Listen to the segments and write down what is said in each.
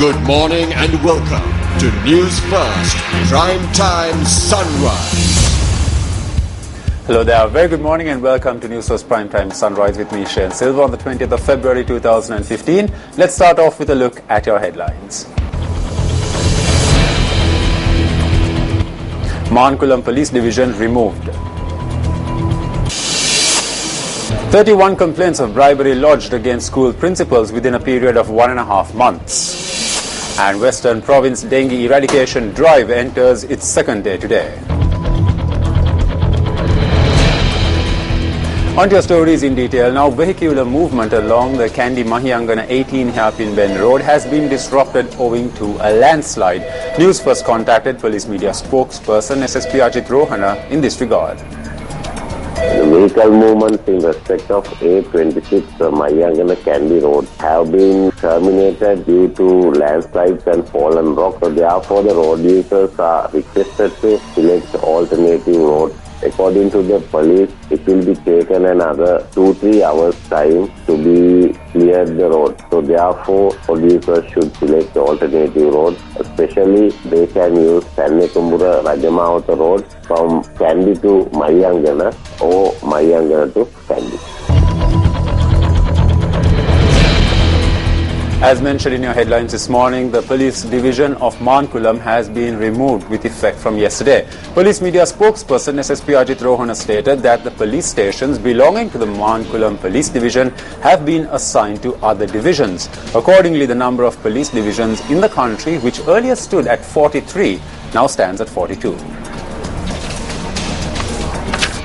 Good morning and welcome to News First Prime Time Sunrise. Hello there, very good morning and welcome to Newsfirst Primetime Sunrise with me, Shane Silva, on the 20th of February 2015. Let's start off with a look at your headlines. Mankulam Police Division removed. 31 complaints of bribery lodged against school principals within a period of 1.5 months. And Western Province Dengue Eradication Drive enters its second day today. On to your stories in detail. Now, vehicular movement along the Kandy Mahiyangana 18 Hairpin Bend Road has been disrupted owing to a landslide. News First contacted police media spokesperson SSP Ajit Rohana in this regard. The vehicle movements in respect of A26 Mahiyangana Kandy Road have been terminated due to landslides and fallen rock. So therefore, the road users are requested to select alternative roads. According to the police, it will be taken another 2-3 hours time to be cleared the road. So therefore, producers should select the alternative road. Especially, they can use Sannekumbura Rajamawata Road from Kandy to Mahiyangana or Mahiyangana to Kandy. As mentioned in your headlines this morning, the police division of Mankulam has been removed with effect from yesterday. Police media spokesperson SSP Ajit Rohana stated that the police stations belonging to the Mankulam police division have been assigned to other divisions. Accordingly, the number of police divisions in the country, which earlier stood at 43, now stands at 42.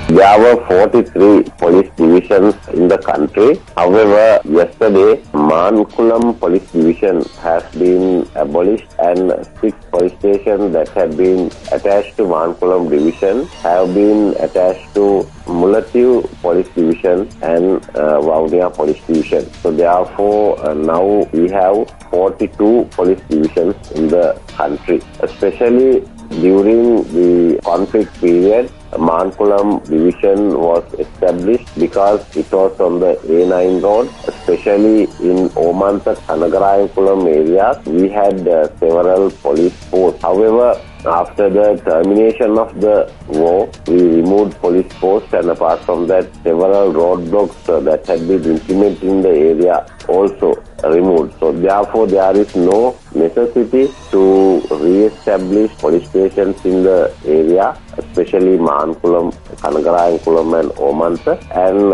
There were 43 police divisions in the country. However, yesterday, Mankulam Police Division has been abolished and 6 police stations that had been attached to Mankulam Division have been attached to Mullatiu Police Division and Vavuniya Police Division. So therefore, now we have 42 police divisions in the country. Especially during the conflict period, Mankulam Division was established because it was on the A9 road, especially in Omantha Kanagarayankulam areas. We had several police posts. However, after the termination of the war, we removed police posts, and apart from that, several roadblocks that had been implemented in the area also removed. So therefore, there is no necessity to re-establish police stations in the area, especially Mankulam, Kanagarayankulam and Omantha, and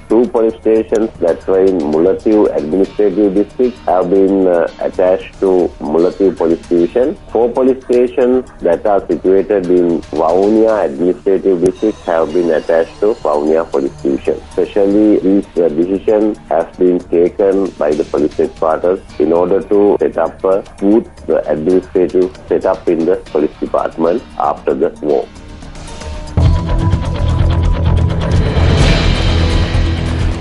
2 police stations that were in Mullatiu Administrative District have been attached to Mullatiu Police Division. 4 police stations that are situated in Vavuniya Administrative District have been attached to Vavuniya Police Division. Especially, this decision has been taken by the police headquarters in order to set up a smooth administrative setup in the police department after the war.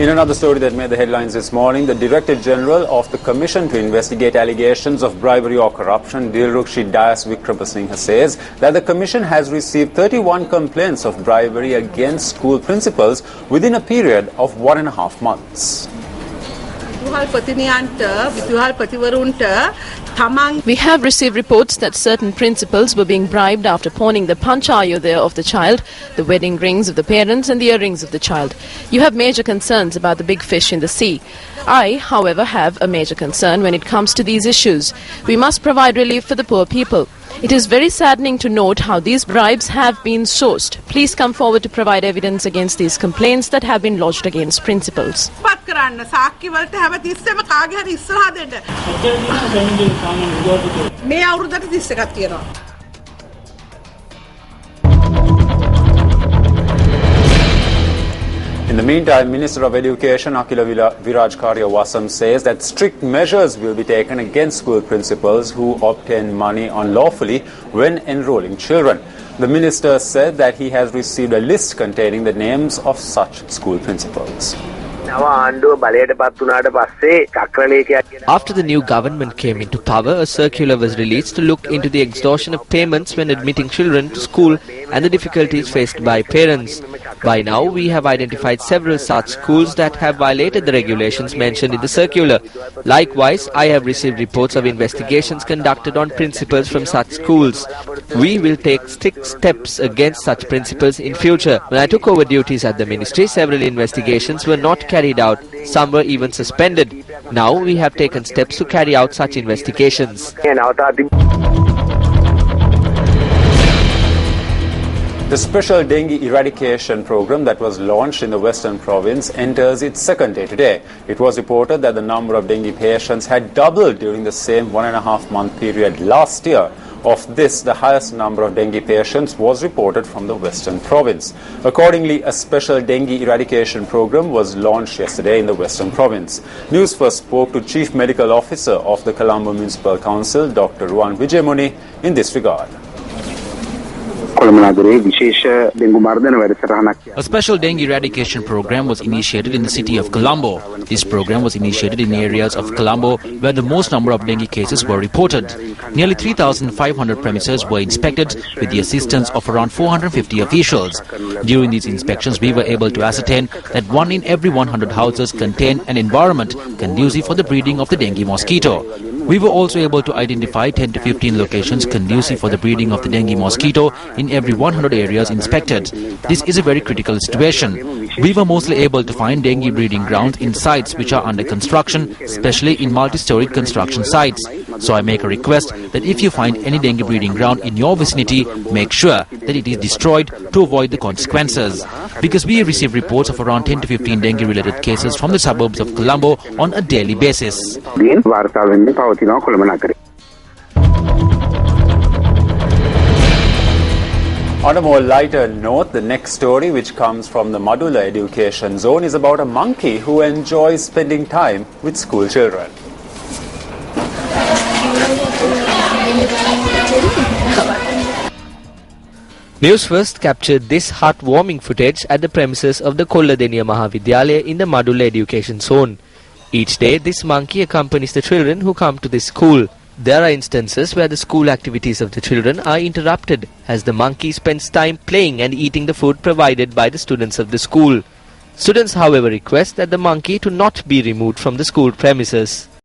In another story that made the headlines this morning, the Director General of the Commission to investigate allegations of bribery or corruption, Dilrukshi Dayas Wickramasinghe, says that the Commission has received 31 complaints of bribery against school principals within a period of 1.5 months. We have received reports that certain principals were being bribed after pawning the panchayodaya of the child, the wedding rings of the parents and the earrings of the child. You have major concerns about the big fish in the sea. I, however, have a major concern when it comes to these issues. We must provide relief for the poor people. It is very saddening to note how these bribes have been sourced. Please come forward to provide evidence against these complaints that have been lodged against principals. In the meantime, Minister of Education Akila Viraj Karyawasam says that strict measures will be taken against school principals who obtain money unlawfully when enrolling children. The minister said that he has received a list containing the names of such school principals. After the new government came into power, a circular was released to look into the extortion of payments when admitting children to school and the difficulties faced by parents. By now, we have identified several such schools that have violated the regulations mentioned in the circular. Likewise, I have received reports of investigations conducted on principals from such schools. We will take strict steps against such principals in future. When I took over duties at the ministry, several investigations were not carried out. Some were even suspended. Now we have taken steps to carry out such investigations. The special dengue eradication program that was launched in the Western Province enters its second day today. It was reported that the number of dengue patients had doubled during the same 1.5-month period last year. Of this, the highest number of dengue patients was reported from the Western Province. Accordingly, a special dengue eradication program was launched yesterday in the Western Province. Newsfirst spoke to Chief Medical Officer of the Colombo Municipal Council, Dr. Ruan Vijayamuni, in this regard. A special dengue eradication program was initiated in the city of Colombo. This program was initiated in areas of Colombo where the most number of dengue cases were reported. Nearly 3,500 premises were inspected with the assistance of around 450 officials. During these inspections, we were able to ascertain that 1 in every 100 houses contain an environment conducive for the breeding of the dengue mosquito. We were also able to identify 10 to 15 locations conducive for the breeding of the dengue mosquito in every 100 areas inspected. This is a very critical situation. We were mostly able to find dengue breeding grounds in sites which are under construction, especially in multi-storied construction sites. So I make a request that if you find any dengue breeding ground in your vicinity, make sure that it is destroyed to avoid the consequences. Because we receive reports of around 10 to 15 dengue-related cases from the suburbs of Colombo on a daily basis. On a more lighter note, the next story, which comes from the Medulla education zone, is about a monkey who enjoys spending time with school children. Newsfirst captured this heartwarming footage at the premises of the Kolladeniya Mahavidyalaya in the Medulla education zone. Each day, this monkey accompanies the children who come to this school. There are instances where the school activities of the children are interrupted as the monkey spends time playing and eating the food provided by the students of the school. Students, however, request that the monkey to not be removed from the school premises.